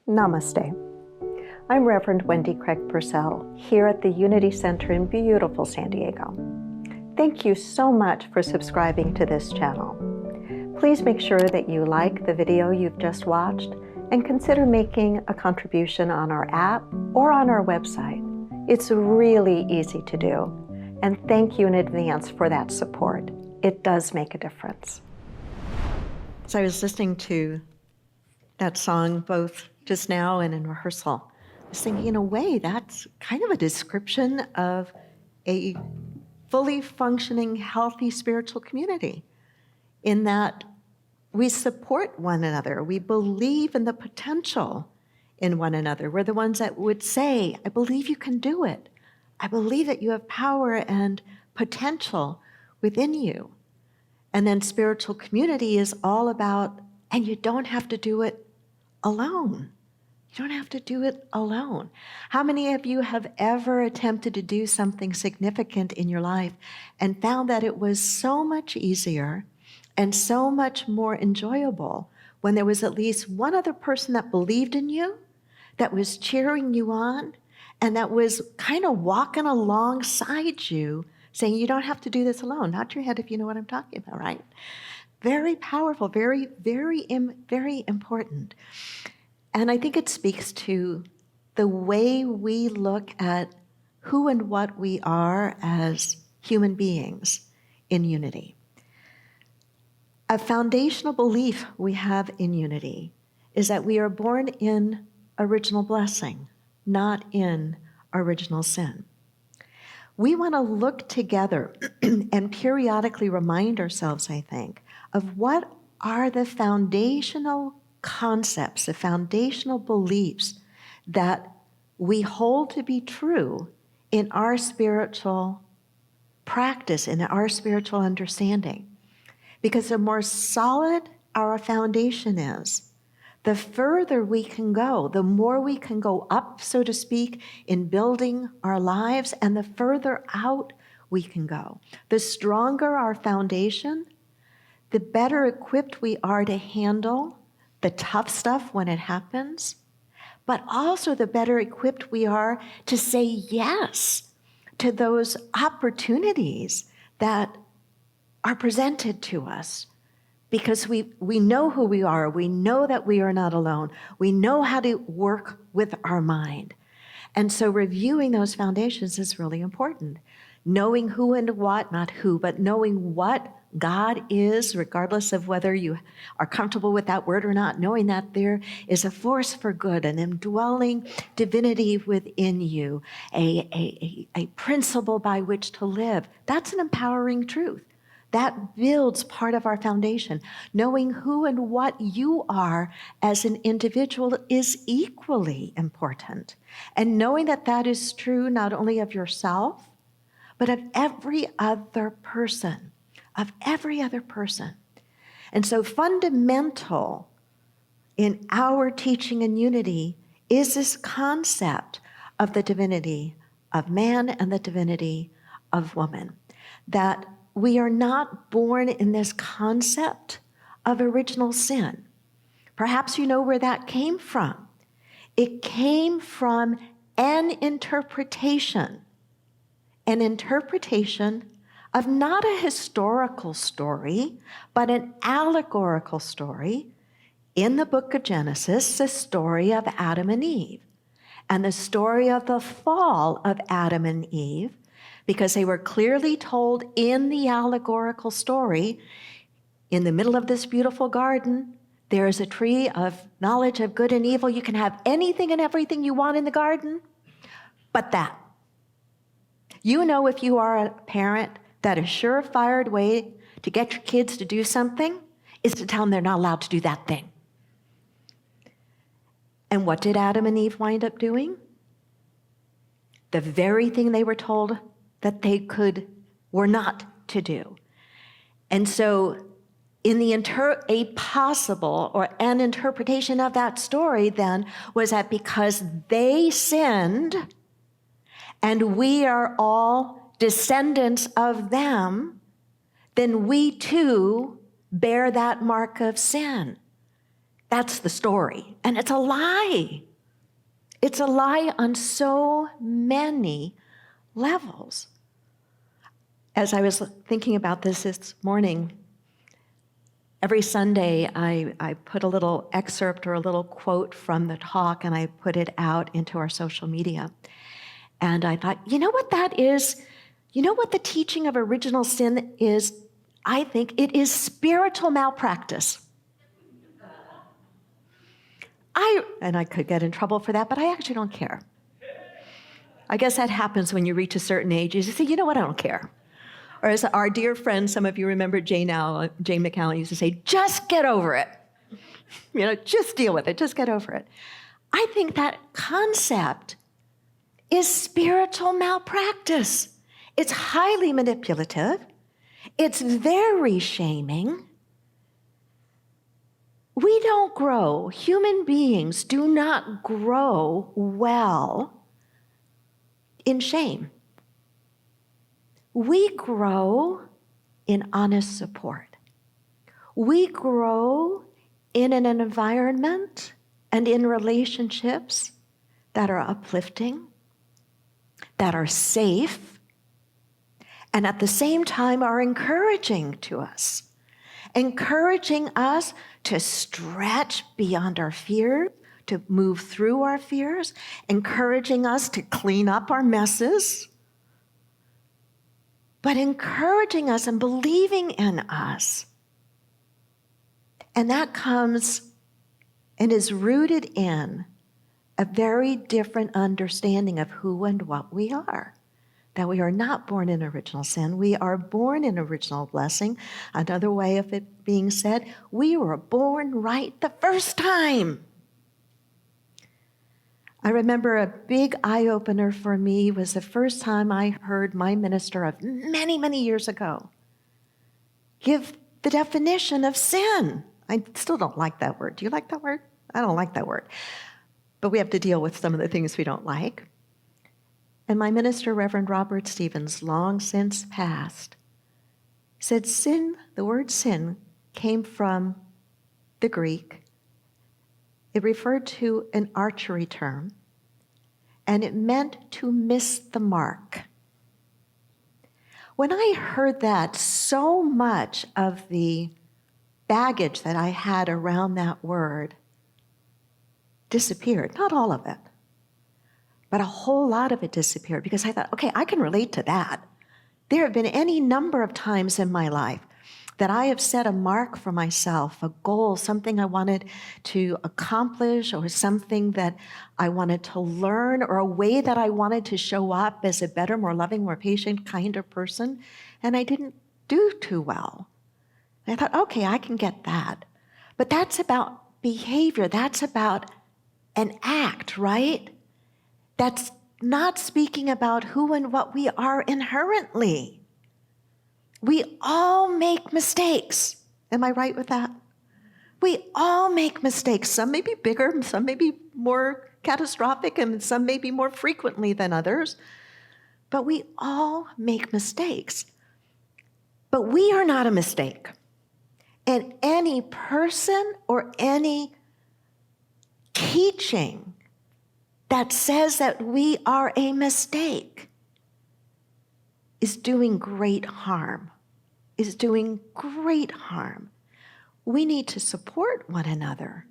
Namaste. I'm Reverend Wendy Craig-Purcell here at the Unity Center in beautiful San Diego. Thank you so much for subscribing to this channel. Please make sure that you like the video you've just watched and consider making a contribution on our app or on our website. It's really easy to do, and thank you in advance for that support. It does make a difference. So I was listening to that song both just now and in rehearsal. I was thinking, in a way, that's kind of a description of a fully functioning, healthy spiritual community, in that we support one another. We believe in the potential in one another. We're the ones that would say, I believe you can do it. I believe that you have power and potential within you. And then spiritual community is all about, and you don't have to do it alone. You don't have to do it alone. How many of you have ever attempted to do something significant in your life and found that it was so much easier and so much more enjoyable when there was at least one other person that believed in you, that was cheering you on, and that was kind of walking alongside you, saying, you don't have to do this alone. Nod your head if you know what I'm talking about, right? Very powerful, very, very, very important. And I think it speaks to the way we look at who and what we are as human beings in unity. A foundational belief we have in unity is that we are born in original blessing, not in original sin. We want to look together and periodically remind ourselves, I think, of what are the foundational concepts, the foundational beliefs that we hold to be true in our spiritual practice, in our spiritual understanding. Because the more solid our foundation is, the further we can go, the more we can go up, so to speak, in building our lives, and the further out we can go. The stronger our foundation, the better equipped we are to handle the tough stuff when it happens, but also the better equipped we are to say yes to those opportunities that are presented to us. Because we know who we are, we know that we are not alone, we know how to work with our mind. And so reviewing those foundations is really important. Knowing who and what, not who, but knowing what God is, regardless of whether you are comfortable with that word or not, knowing that there is a force for good, an indwelling divinity within you, a principle by which to live. That's an empowering truth. That builds part of our foundation. Knowing who and what you are as an individual is equally important. And knowing that that is true not only of yourself, but of every other person, And so fundamental in our teaching in unity is this concept of the divinity of man and the divinity of woman, that we are not born in this concept of original sin. Perhaps you know where that came from. It came from an interpretation of not a historical story, but an allegorical story in the book of Genesis, the story of Adam and Eve, and the story of the fall of Adam and Eve, because they were clearly told in the allegorical story, in the middle of this beautiful garden, there is a tree of knowledge of good and evil. You can have anything and everything you want in the garden, but that. You know, if you are a parent, that a surefire way to get your kids to do something is to tell them they're not allowed to do that thing. And what did Adam and Eve wind up doing? The very thing they were told that they were not to do. And so in the an interpretation of that story then was that because they sinned and we are all descendants of them, then we too bear that mark of sin. That's the story. And it's a lie. It's a lie on so many levels. As I was thinking about this morning, every Sunday I put a little excerpt or a little quote from the talk and I put it out into our social media. And I thought, you know what that is? You know what the teaching of original sin is? I think it is spiritual malpractice. And I could get in trouble for that, but I actually don't care. I guess that happens when you reach a certain age. You say, you know what, I don't care. Or as our dear friend, some of you remember Jane McCallum used to say, just get over it. Just deal with it, just get over it. I think that concept is spiritual malpractice. It's highly manipulative. It's very shaming. We don't grow, human beings do not grow well in shame. We grow in honest support. We grow in an environment and in relationships that are uplifting, that are safe, and at the same time are encouraging to us. Encouraging us to stretch beyond our fear, to move through our fears, encouraging us to clean up our messes, but encouraging us and believing in us. And that comes and is rooted in a very different understanding of who and what we are. That we are not born in original sin. We are born in original blessing. Another way of it being said, we were born right the first time. I remember a big eye-opener for me was the first time I heard my minister of many, many years ago give the definition of sin. I still don't like that word. Do you like that word? I don't like that word. But we have to deal with some of the things we don't like. And my minister, Reverend Robert Stevens, long since passed, said sin, the word sin, came from the Greek. It referred to an archery term, and it meant to miss the mark. When I heard that, so much of the baggage that I had around that word disappeared. Not all of it. But a whole lot of it disappeared because I thought, okay, I can relate to that. There have been any number of times in my life that I have set a mark for myself, a goal, something I wanted to accomplish or something that I wanted to learn or a way that I wanted to show up as a better, more loving, more patient, kinder person, and I didn't do too well. And I thought, okay, I can get that. But that's about behavior. That's about an act, right? That's not speaking about who and what we are inherently. We all make mistakes. Am I right with that? We all make mistakes. Some may be bigger, some may be more catastrophic, and some may be more frequently than others. But we all make mistakes. But we are not a mistake. And any person or any teaching that says that we are a mistake is doing great harm, We need to support one another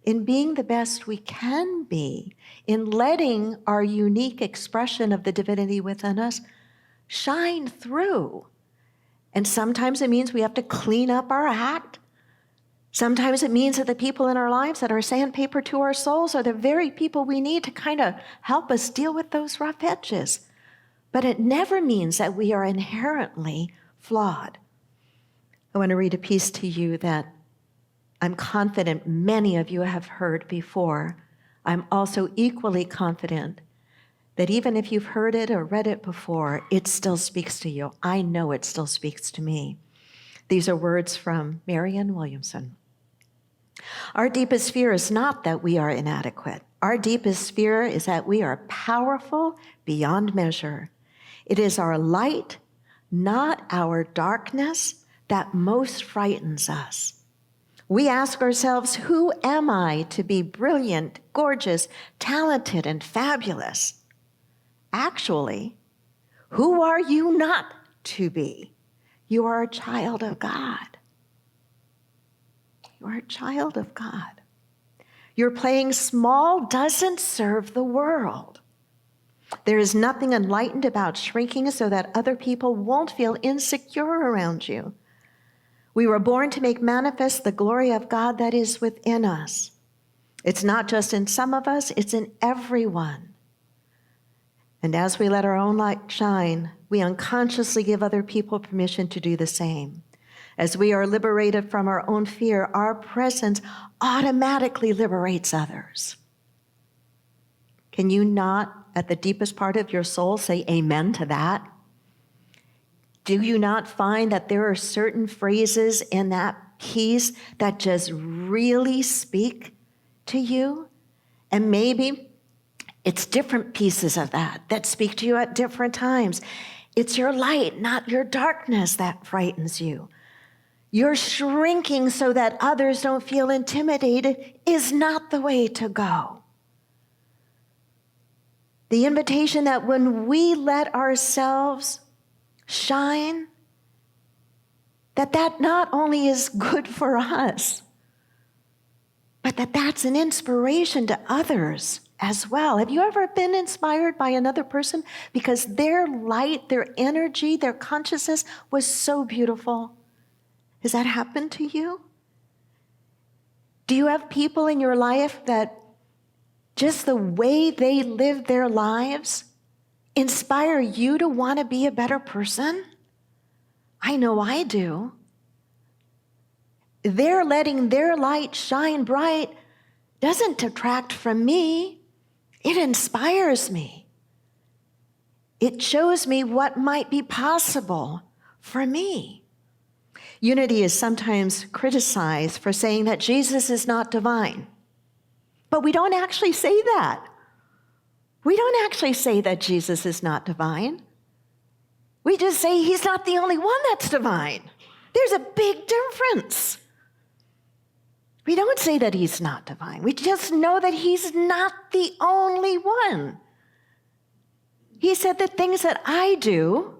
in being the best we can be, in letting our unique expression of the divinity within us shine through. And sometimes it means we have to clean up our act. Sometimes it means that the people in our lives that are sandpaper to our souls are the very people we need to kind of help us deal with those rough edges. But it never means that we are inherently flawed. I want to read a piece to you that I'm confident many of you have heard before. I'm also equally confident that even if you've heard it or read it before, it still speaks to you. I know it still speaks to me. These are words from Marianne Williamson. Our deepest fear is not that we are inadequate. Our deepest fear is that we are powerful beyond measure. It is our light, not our darkness, that most frightens us. We ask ourselves, who am I to be brilliant, gorgeous, talented, and fabulous? Actually, who are you not to be? You are a child of God. You are a child of God. Your playing small doesn't serve the world. There is nothing enlightened about shrinking so that other people won't feel insecure around you. We were born to make manifest the glory of God that is within us. It's not just in some of us, it's in everyone. And as we let our own light shine, we unconsciously give other people permission to do the same. As we are liberated from our own fear, our presence automatically liberates others. Can you not, at the deepest part of your soul, say amen to that? Do you not find that there are certain phrases in that piece that just really speak to you? And maybe it's different pieces of that speak to you at different times. It's your light, not your darkness, that frightens you. Your shrinking so that others don't feel intimidated is not the way to go. The invitation that when we let ourselves shine, that not only is good for us, but that's an inspiration to others as well. Have you ever been inspired by another person because their light, their energy, their consciousness was so beautiful? Has that happened to you? Do you have people in your life that just the way they live their lives inspire you to want to be a better person? I know I do. They're letting their light shine bright doesn't detract from me. It inspires me. It shows me what might be possible for me. Unity is sometimes criticized for saying that Jesus is not divine. But we don't actually say that. We don't actually say that Jesus is not divine. We just say he's not the only one that's divine. There's a big difference. We don't say that he's not divine. We just know that he's not the only one. He said, the things that I do,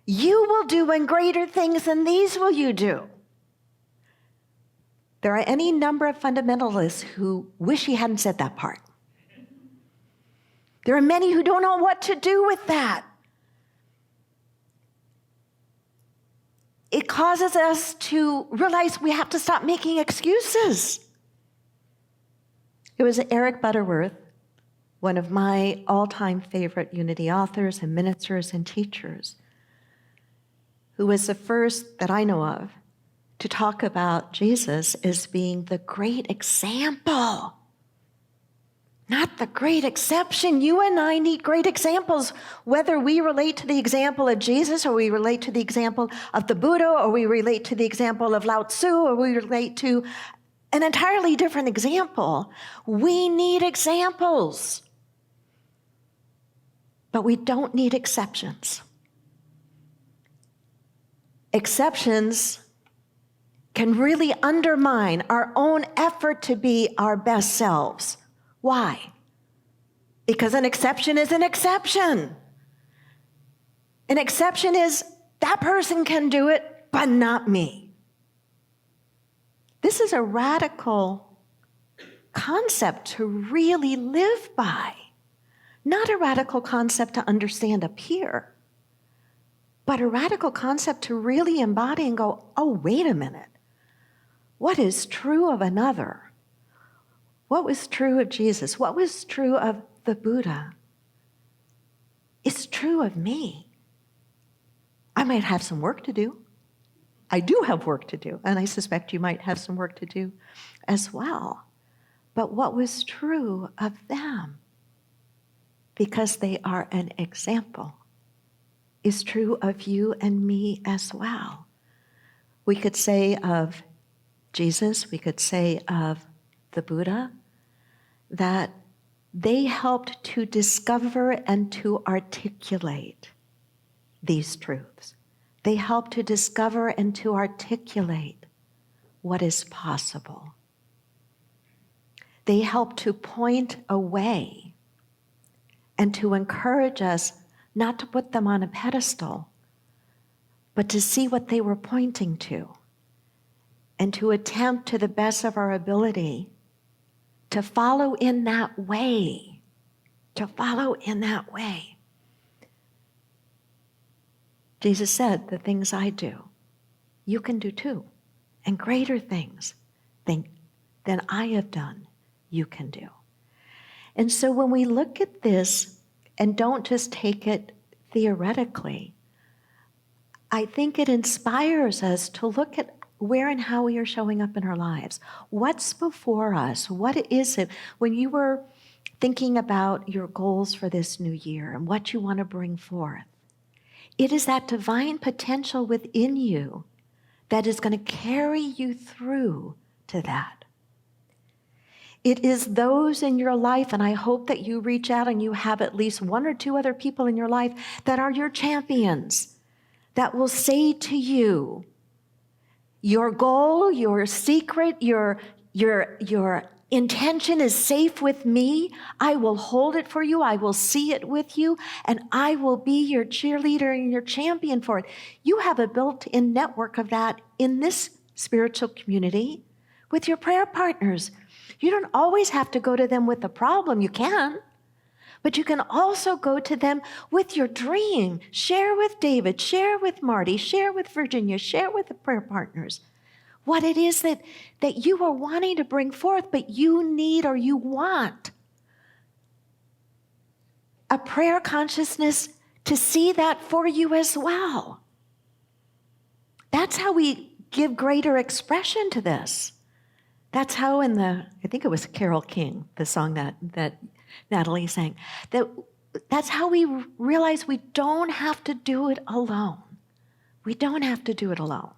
you will do, and greater things than these will you do. There are any number of fundamentalists who wish he hadn't said that part. There are many who don't know what to do with that. It causes us to realize we have to stop making excuses. It was Eric Butterworth, one of my all-time favorite Unity authors and ministers and teachers, who was the first that I know of to talk about Jesus as being the great example, not the great exception. You and I need great examples, whether we relate to the example of Jesus or we relate to the example of the Buddha or we relate to the example of Lao Tzu or we relate to an entirely different example. We need examples, but we don't need exceptions. Exceptions can really undermine our own effort to be our best selves. Why? Because an exception is an exception. An exception is that person can do it, but not me. This is a radical concept to really live by, not a radical concept to understand up here, but a radical concept to really embody and go, oh, wait a minute. What is true of another? What was true of Jesus? What was true of the Buddha? It's true of me. I might have some work to do. I do have work to do, and I suspect you might have some work to do as well. But what was true of them, because they are an example, is true of you and me as well. We could say of Jesus, we could say of the Buddha, that they helped to discover and to articulate these truths. They helped to discover and to articulate what is possible. They help to point a way and to encourage us not to put them on a pedestal, but to see what they were pointing to and to attempt to the best of our ability to follow in that way, to follow in that way. Jesus said, the things I do, you can do too, and greater things than I have done, you can do. And so when we look at this and don't just take it theoretically, I think it inspires us to look at where and how we are showing up in our lives. What's before us? What is it? When you were thinking about your goals for this new year and what you want to bring forth, it is that divine potential within you that is going to carry you through to that. It is those in your life, and I hope that you reach out and you have at least one or two other people in your life that are your champions, that will say to you, your goal, your secret, your intention is safe with me. I will hold it for you. I will see it with you, and I will be your cheerleader and your champion for it. You have a built-in network of that in this spiritual community with your prayer partners. You don't always have to go to them with a problem. You can. But you can also go to them with your dream. Share with David, share with Marty, share with Virginia, share with the prayer partners what it is that you are wanting to bring forth, but you need or you want a prayer consciousness to see that for you as well. That's how we give greater expression to this. That's how I think it was Carole King, the song that Natalie sang, that's how we realize we don't have to do it alone. We don't have to do it alone.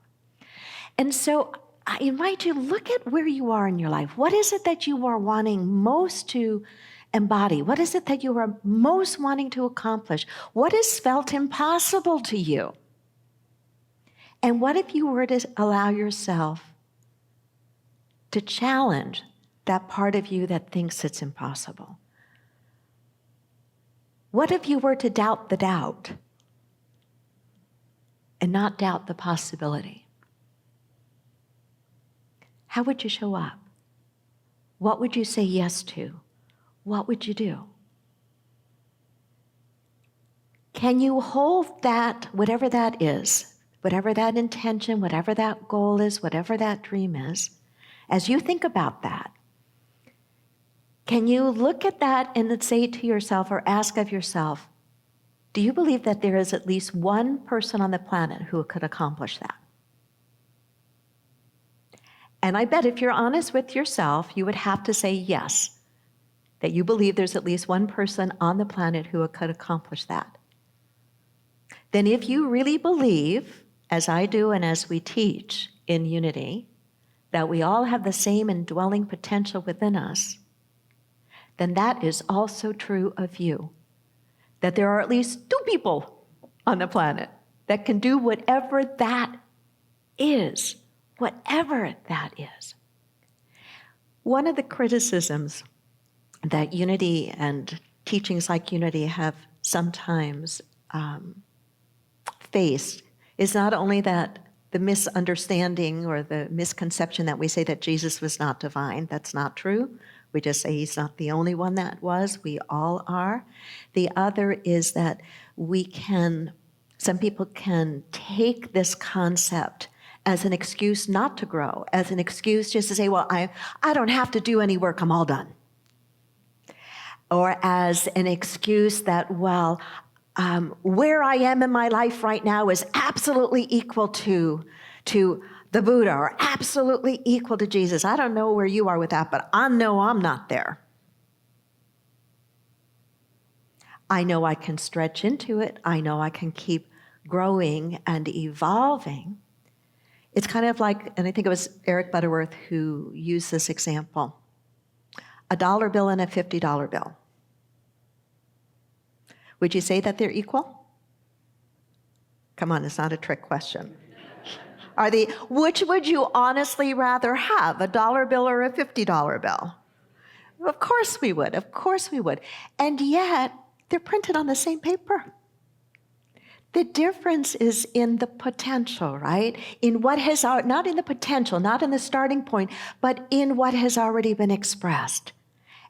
And so I invite you, look at where you are in your life. What is it that you are wanting most to embody? What is it that you are most wanting to accomplish? What has felt impossible to you? And what if you were to allow yourself to challenge that part of you that thinks it's impossible? What if you were to doubt the doubt and not doubt the possibility? How would you show up? What would you say yes to? What would you do? Can you hold that, whatever that is, whatever that intention, whatever that goal is, whatever that dream is, as you think about that, can you look at that and say to yourself or ask of yourself, do you believe that there is at least one person on the planet who could accomplish that? And I bet if you're honest with yourself, you would have to say yes, that you believe there's at least one person on the planet who could accomplish that. Then if you really believe, as I do and as we teach in Unity, that we all have the same indwelling potential within us, then that is also true of you. That there are at least two people on the planet that can do whatever that is, whatever that is. One of the criticisms that Unity and teachings like Unity have sometimes faced is not only that the misunderstanding or the misconception that we say that Jesus was not divine. That's not true. We just say he's not the only one that was. We all are. The other is that some people can take this concept as an excuse not to grow, as an excuse just to say, well, I don't have to do any work, I'm all done. Or as an excuse that, well, where I am in my life right now is absolutely equal to the Buddha or absolutely equal to Jesus. I don't know where you are with that, but I know I'm not there. I know I can stretch into it. I know I can keep growing and evolving. It's kind of like, and I think it was Eric Butterworth who used this example, a $1 bill and a $50 bill. Would you say that they're equal? Come on, it's not a trick question. Which would you honestly rather have, a dollar bill or a $50 bill? Of course we would. Of course we would. And yet, they're printed on the same paper. The difference is in the potential, right? In what has, not in the potential, not in the starting point, but in what has already been expressed.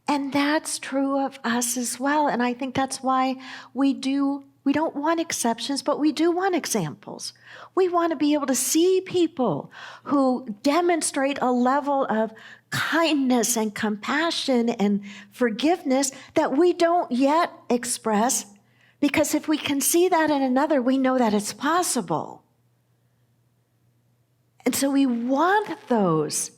And that's true of us as well. And I think that's why we don't want exceptions, but we do want examples. We want to be able to see people who demonstrate a level of kindness and compassion and forgiveness that we don't yet express, because if we can see that in another, we know that it's possible. And so we want those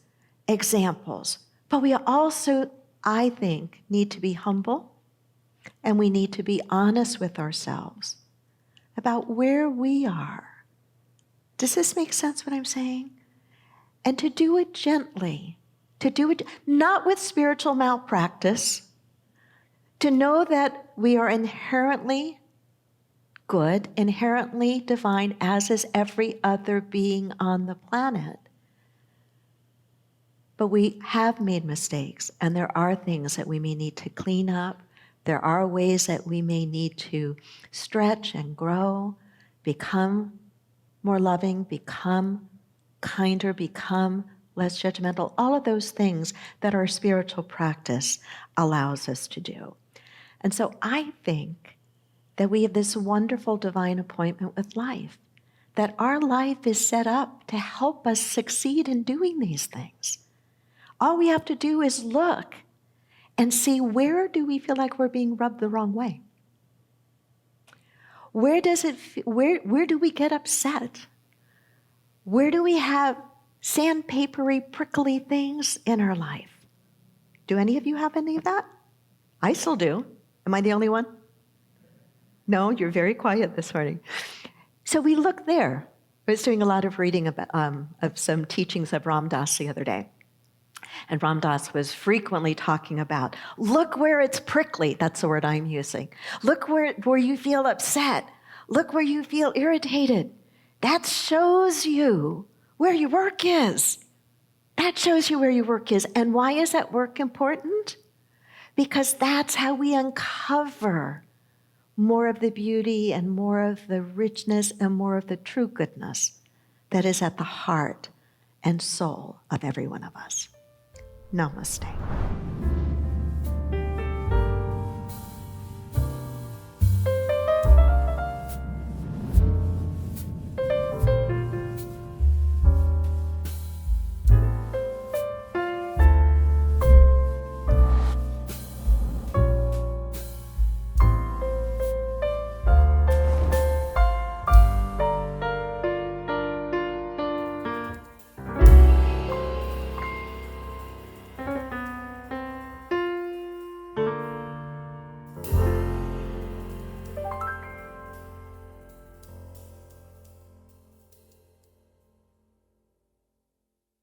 examples, but we also, I think, need to be humble, and we need to be honest with ourselves about where we are. Does this make sense what I'm saying? And to do it gently, to do it not with spiritual malpractice, to know that we are inherently good, inherently divine, as is every other being on the planet. But we have made mistakes, and there are things that we may need to clean up. There are ways that we may need to stretch and grow, become more loving, become kinder, become less judgmental, all of those things that our spiritual practice allows us to do. And so I think that we have this wonderful divine appointment with life, that our life is set up to help us succeed in doing these things. All we have to do is look and see, where do we feel like we're being rubbed the wrong way? Where do we get upset? Where do we have sandpapery, prickly things in our life? Do any of you have any of that? I still do. Am I the only one? No, you're very quiet this morning. So we look there. I was doing a lot of reading of some teachings of Ram Dass the other day. And Ram Dass was frequently talking about, look where it's prickly. That's the word I'm using. Look where you feel upset. Look where you feel irritated. That shows you where your work is. That shows you where your work is. And why is that work important? Because that's how we uncover more of the beauty and more of the richness and more of the true goodness that is at the heart and soul of every one of us. Namaste.